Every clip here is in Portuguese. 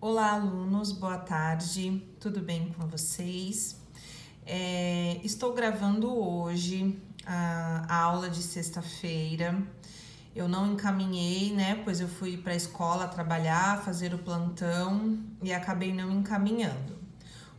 Olá, alunos, boa tarde, tudo bem com vocês? Estou gravando hoje a aula de sexta-feira. Eu não encaminhei, né? Pois eu fui para a escola trabalhar, fazer o plantão e acabei não encaminhando.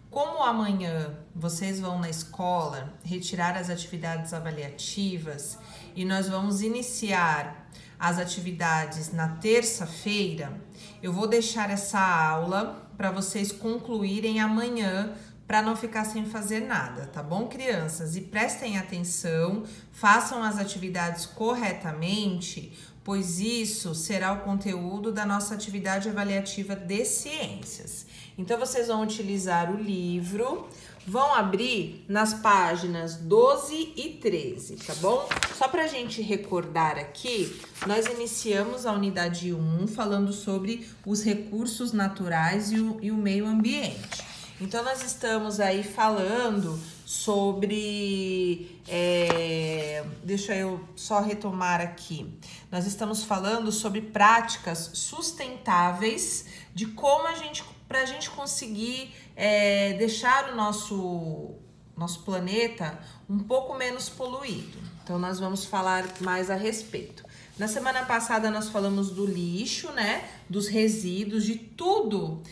Como amanhã vocês vão na escola retirar as atividades avaliativas e nós vamos iniciar as atividades na terça-feira, eu vou deixar essa aula para vocês concluírem amanhã, para não ficar sem fazer nada, tá bom, crianças? E prestem atenção, façam as atividades corretamente, pois isso será o conteúdo da nossa atividade avaliativa de ciências. Então, vocês vão utilizar o livro, vão abrir nas páginas 12 e 13, tá bom? Só pra gente recordar aqui, nós iniciamos a unidade 1 falando sobre os recursos naturais e o meio ambiente. Então, nós estamos aí falando sobre... deixa eu só retomar aqui. Nós estamos falando sobre práticas sustentáveis de como pra gente conseguir deixar o nosso planeta um pouco menos poluído. Então, nós vamos falar mais a respeito. Na semana passada, nós falamos do lixo, né? Dos resíduos, de tudo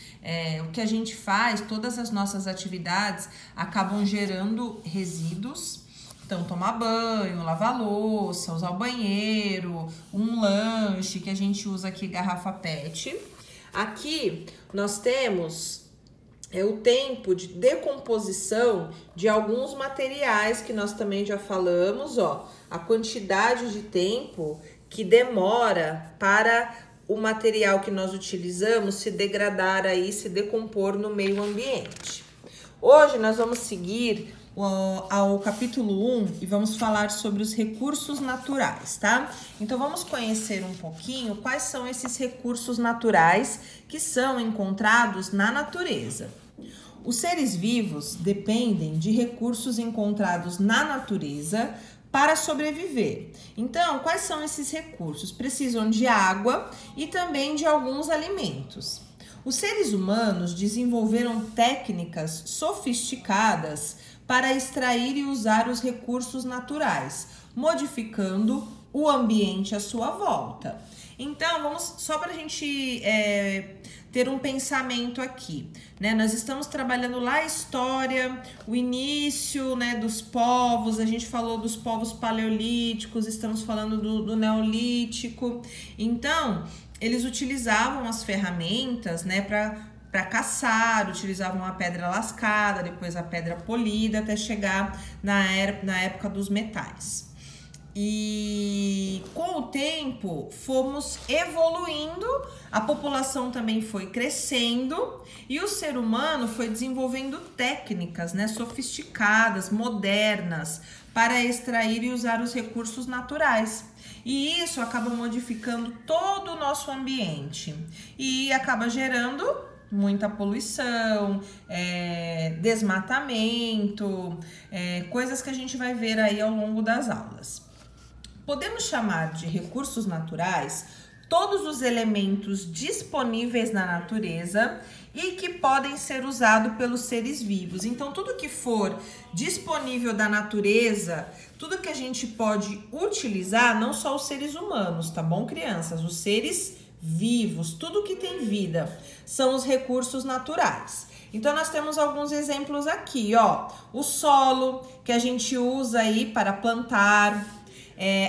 o que a gente faz, todas as nossas atividades acabam gerando resíduos. Então, tomar banho, lavar louça, usar o banheiro, um lanche que a gente usa aqui, garrafa PET. Aqui, nós temos o tempo de decomposição de alguns materiais que nós também já falamos, ó. A quantidade de tempo que demora para o material que nós utilizamos se degradar aí, se decompor no meio ambiente. Hoje nós vamos seguir ao capítulo 1 e vamos falar sobre os recursos naturais, tá? Então vamos conhecer um pouquinho quais são esses recursos naturais que são encontrados na natureza. Os seres vivos dependem de recursos encontrados na natureza para sobreviver. Então, quais são esses recursos? Precisam de água e também de alguns alimentos. Os seres humanos desenvolveram técnicas sofisticadas para extrair e usar os recursos naturais, modificando o ambiente à sua volta. Então, vamos só para a gente ter um pensamento aqui, né? Nós estamos trabalhando lá a história, o início, né, dos povos, a gente falou dos povos paleolíticos, estamos falando do neolítico. Então, eles utilizavam as ferramentas, né, para caçar, utilizavam a pedra lascada, depois a pedra polida, até chegar na época dos metais. E com o tempo fomos evoluindo, a população também foi crescendo e o ser humano foi desenvolvendo técnicas, né, sofisticadas, modernas, para extrair e usar os recursos naturais. E isso acaba modificando todo o nosso ambiente e acaba gerando muita poluição, desmatamento, coisas que a gente vai ver aí ao longo das aulas. Podemos chamar de recursos naturais todos os elementos disponíveis na natureza e que podem ser usados pelos seres vivos. Então, tudo que for disponível da natureza, tudo que a gente pode utilizar, não só os seres humanos, tá bom, crianças? Os seres vivos, tudo que tem vida, são os recursos naturais. Então, nós temos alguns exemplos aqui, ó. O solo, que a gente usa aí para plantar,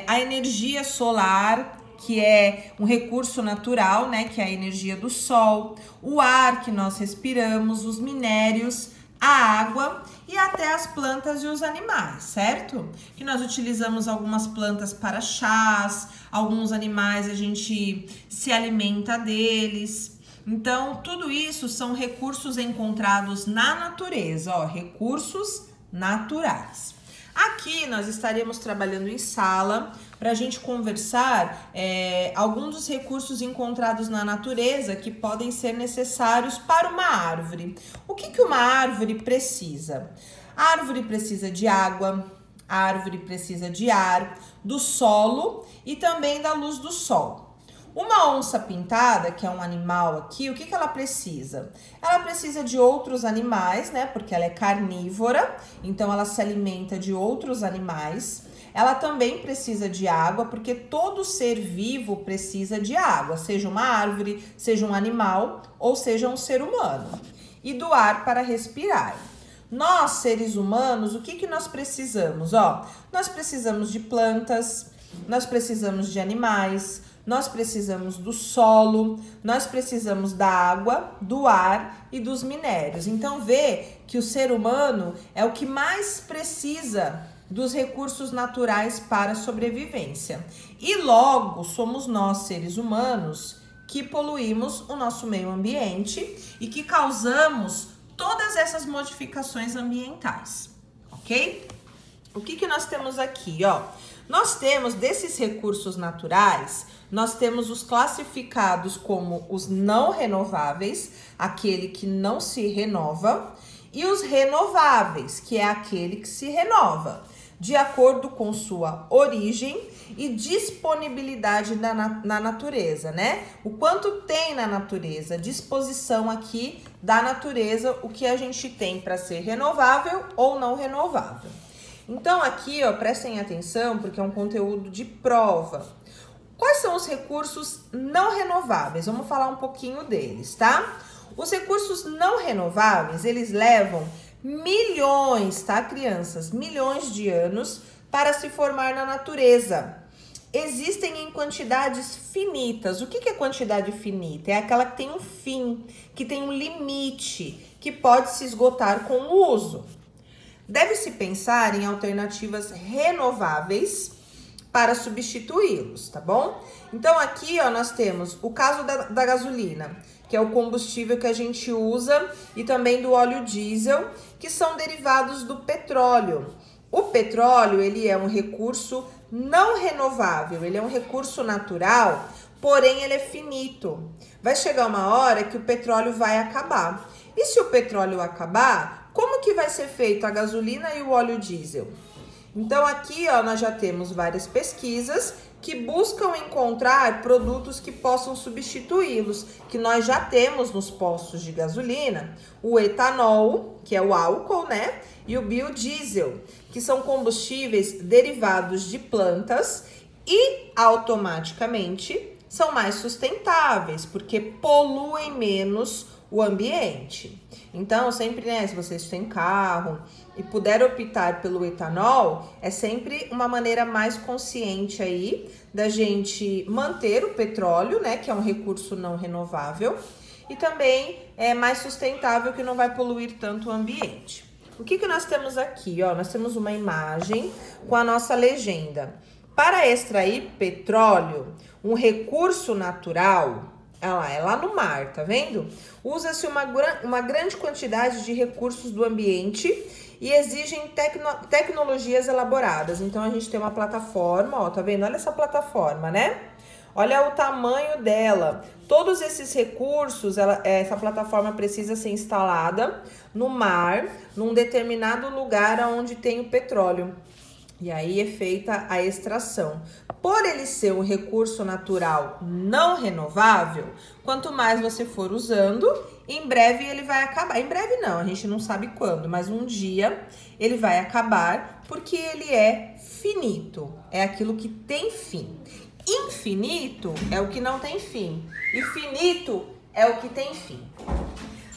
a energia solar, que é um recurso natural, né, que é a energia do sol, o ar que nós respiramos, os minérios, a água e até as plantas e os animais, certo? Que nós utilizamos algumas plantas para chás, alguns animais a gente se alimenta deles. Então, tudo isso são recursos encontrados na natureza, ó, recursos naturais. Aqui nós estaremos trabalhando em sala para a gente conversar alguns dos recursos encontrados na natureza que podem ser necessários para uma árvore. O que uma árvore precisa? A árvore precisa de água, a árvore precisa de ar, do solo e também da luz do sol. Uma onça pintada, que é um animal aqui, o que ela precisa? Ela precisa de outros animais, né? Porque ela é carnívora, então ela se alimenta de outros animais. Ela também precisa de água, porque todo ser vivo precisa de água, seja uma árvore, seja um animal ou seja um ser humano. E do ar para respirar. Nós, seres humanos, o que nós precisamos? Ó, nós precisamos de plantas, nós precisamos de animais, nós precisamos do solo, nós precisamos da água, do ar e dos minérios. Então, vê que o ser humano é o que mais precisa dos recursos naturais para a sobrevivência. E logo, somos nós, seres humanos, que poluímos o nosso meio ambiente e que causamos todas essas modificações ambientais, ok? O que nós temos aqui, ó? Nós temos desses recursos naturais, nós temos os classificados como os não renováveis, aquele que não se renova, e os renováveis, que é aquele que se renova, de acordo com sua origem e disponibilidade na natureza, né? O quanto tem na natureza, disposição aqui da natureza, o que a gente tem para ser renovável ou não renovável. Então aqui, ó, prestem atenção, porque é um conteúdo de prova. Quais são os recursos não renováveis? Vamos falar um pouquinho deles, tá? Os recursos não renováveis, eles levam milhões, tá, crianças? Milhões de anos para se formar na natureza. Existem em quantidades finitas. O que é quantidade finita? É aquela que tem um fim, que tem um limite, que pode se esgotar com o uso. Deve-se pensar em alternativas renováveis para substituí-los, tá bom? Então aqui, ó, nós temos o caso da gasolina, que é o combustível que a gente usa, e também do óleo diesel, que são derivados do petróleo. O petróleo, ele é um recurso não renovável, ele é um recurso natural, porém ele é finito. Vai chegar uma hora que o petróleo vai acabar. E se o petróleo acabar, como que vai ser feito a gasolina e o óleo diesel? Então aqui, ó, nós já temos várias pesquisas que buscam encontrar produtos que possam substituí-los, que nós já temos nos postos de gasolina, o etanol, que é o álcool, né? E o biodiesel, que são combustíveis derivados de plantas e automaticamente são mais sustentáveis, porque poluem menos o ambiente. Então, sempre, né, se vocês têm carro e puder optar pelo etanol, é sempre uma maneira mais consciente aí da gente manter o petróleo, né, que é um recurso não renovável, e também é mais sustentável, que não vai poluir tanto o ambiente. O que nós temos aqui? Ó, nós temos uma imagem com a nossa legenda. Para extrair petróleo, um recurso natural, é lá no mar, tá vendo? Usa-se uma grande quantidade de recursos do ambiente e exigem tecnologias elaboradas. Então, a gente tem uma plataforma, ó, tá vendo? Olha essa plataforma, né? Olha o tamanho dela. Todos esses recursos, essa plataforma precisa ser instalada no mar, num determinado lugar onde tem o petróleo. E aí é feita a extração. Por ele ser um recurso natural não renovável, quanto mais você for usando, em breve ele vai acabar. Em breve não, a gente não sabe quando, mas um dia ele vai acabar, porque ele é finito, é aquilo que tem fim. Infinito é o que não tem fim, e finito é o que tem fim.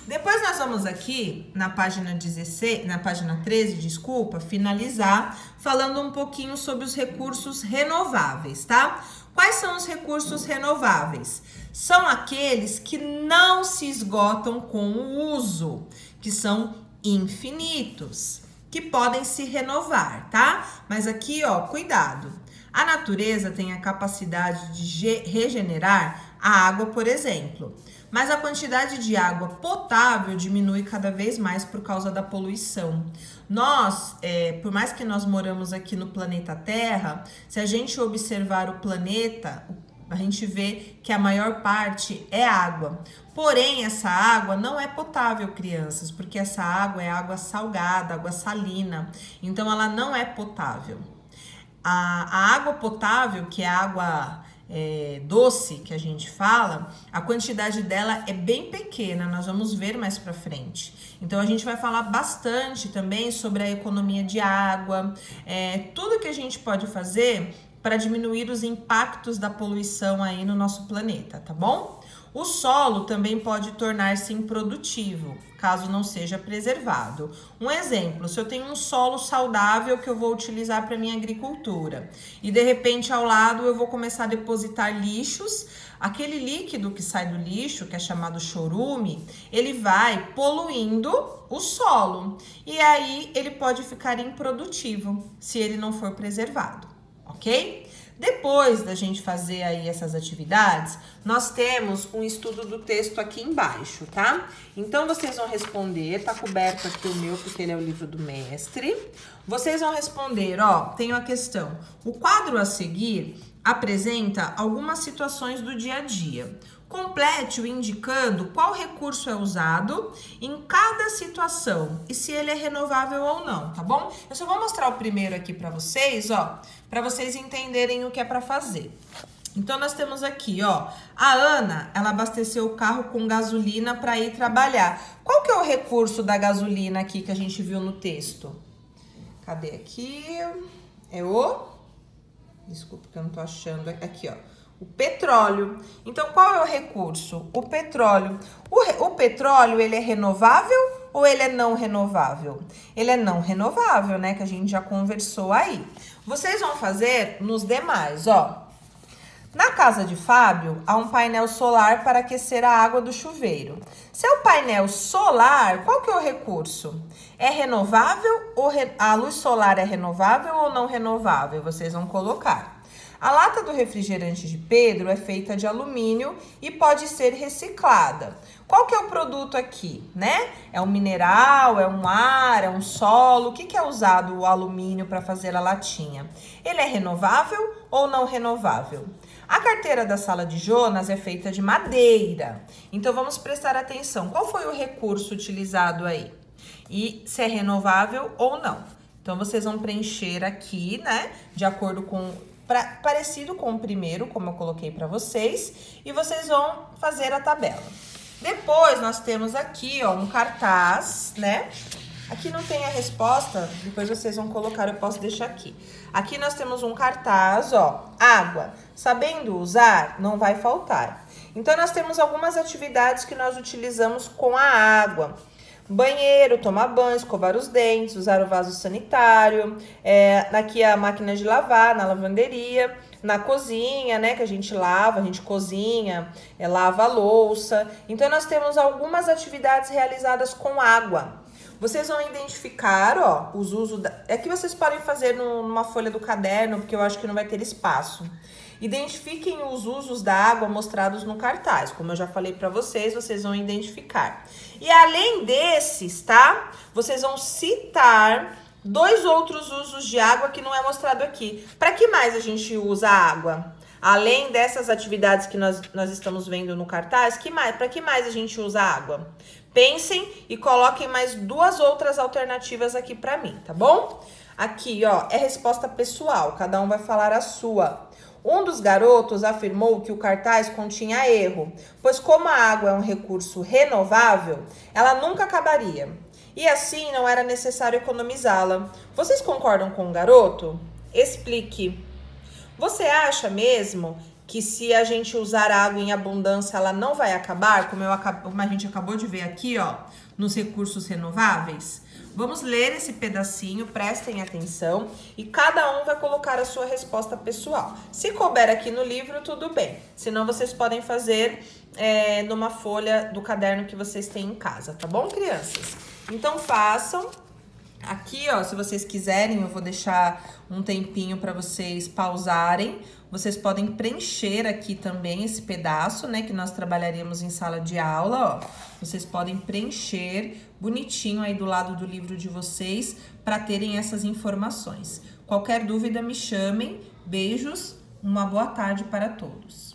Depois nós vamos aqui na página 16, na página 13, desculpa, finalizar falando um pouquinho sobre os recursos renováveis, tá? Quais são os recursos renováveis? São aqueles que não se esgotam com o uso, que são infinitos, que podem se renovar, tá? Mas aqui, ó, cuidado. A natureza tem a capacidade de regenerar a água, por exemplo. Mas a quantidade de água potável diminui cada vez mais por causa da poluição. Nós, por mais que nós moramos aqui no planeta Terra, se a gente observar o planeta, a gente vê que a maior parte é água. Porém, essa água não é potável, crianças, porque essa água é água salgada, água salina. Então, ela não é potável. A água potável, que é a água doce que a gente fala, a quantidade dela é bem pequena, nós vamos ver mais pra frente. Então a gente vai falar bastante também sobre a economia de água, tudo que a gente pode fazer para diminuir os impactos da poluição aí no nosso planeta, tá bom? O solo também pode tornar-se improdutivo, caso não seja preservado. Um exemplo, se eu tenho um solo saudável que eu vou utilizar para minha agricultura e de repente ao lado eu vou começar a depositar lixos, aquele líquido que sai do lixo, que é chamado chorume, ele vai poluindo o solo e aí ele pode ficar improdutivo se ele não for preservado, ok? Depois da gente fazer aí essas atividades, nós temos um estudo do texto aqui embaixo, tá? Então, vocês vão responder, tá coberto aqui o meu, porque ele é o livro do mestre. Vocês vão responder, ó, tem a questão. O quadro a seguir apresenta algumas situações do dia a dia. Complete-o indicando qual recurso é usado em cada situação e se ele é renovável ou não, tá bom? Eu só vou mostrar o primeiro aqui para vocês, ó, para vocês entenderem o que é para fazer. Então, nós temos aqui, ó, a Ana, ela abasteceu o carro com gasolina para ir trabalhar. Qual que é o recurso da gasolina aqui que a gente viu no texto? Cadê aqui? É o... Desculpa que eu não tô achando. Aqui, ó. O petróleo. Então, qual é o recurso? O petróleo. O petróleo, ele é renovável ou ele é não renovável? Ele é não renovável, né? Que a gente já conversou aí. Vocês vão fazer nos demais, ó. Na casa de Fábio, há um painel solar para aquecer a água do chuveiro. Se é o painel solar, qual que é o recurso? É renovável ou a luz solar é renovável ou não renovável? Vocês vão colocar. A lata do refrigerante de Pedro é feita de alumínio e pode ser reciclada. Qual que é o produto aqui, né? É um mineral, é um ar, é um solo? O que que é usado o alumínio para fazer a latinha? Ele é renovável ou não renovável? A carteira da sala de Jonas é feita de madeira. Então, vamos prestar atenção. Qual foi o recurso utilizado aí? E se é renovável ou não? Então, vocês vão preencher aqui, né? De acordo com... parecido com o primeiro, como eu coloquei para vocês. E vocês vão fazer a tabela. Depois, nós temos aqui, ó, um cartaz, né? Aqui não tem a resposta, depois vocês vão colocar, eu posso deixar aqui. Aqui nós temos um cartaz, ó, água. Sabendo usar, não vai faltar. Então, nós temos algumas atividades que nós utilizamos com a água. Banheiro, tomar banho, escovar os dentes, usar o vaso sanitário. Aqui a máquina de lavar, na lavanderia. Na cozinha, né, que a gente lava, a gente cozinha, lava a louça. Então, nós temos algumas atividades realizadas com água. Vocês vão identificar, ó, os usos... Aqui vocês podem fazer numa folha do caderno, porque eu acho que não vai ter espaço. Identifiquem os usos da água mostrados no cartaz. Como eu já falei para vocês, vocês vão identificar. E além desses, tá? Vocês vão citar 2 outros usos de água que não é mostrado aqui. Para que mais a gente usa a água? Além dessas atividades que nós estamos vendo no cartaz, para que mais a gente usa a água? Pensem e coloquem mais 2 outras alternativas aqui para mim, tá bom? Aqui, ó, é resposta pessoal, cada um vai falar a sua. Um dos garotos afirmou que o cartaz continha erro, pois como a água é um recurso renovável, ela nunca acabaria. E assim não era necessário economizá-la. Vocês concordam com o garoto? Explique. Você acha mesmo que se a gente usar água em abundância, ela não vai acabar, como a gente acabou de ver aqui, ó, nos recursos renováveis? Vamos ler esse pedacinho, prestem atenção e cada um vai colocar a sua resposta pessoal. Se couber aqui no livro, tudo bem. Senão, vocês podem fazer numa folha do caderno que vocês têm em casa, tá bom, crianças? Então, façam. Aqui, ó, se vocês quiserem, eu vou deixar um tempinho para vocês pausarem. Vocês podem preencher aqui também esse pedaço, né, que nós trabalharíamos em sala de aula, ó. Vocês podem preencher bonitinho aí do lado do livro de vocês para terem essas informações. Qualquer dúvida, me chamem. Beijos, uma boa tarde para todos.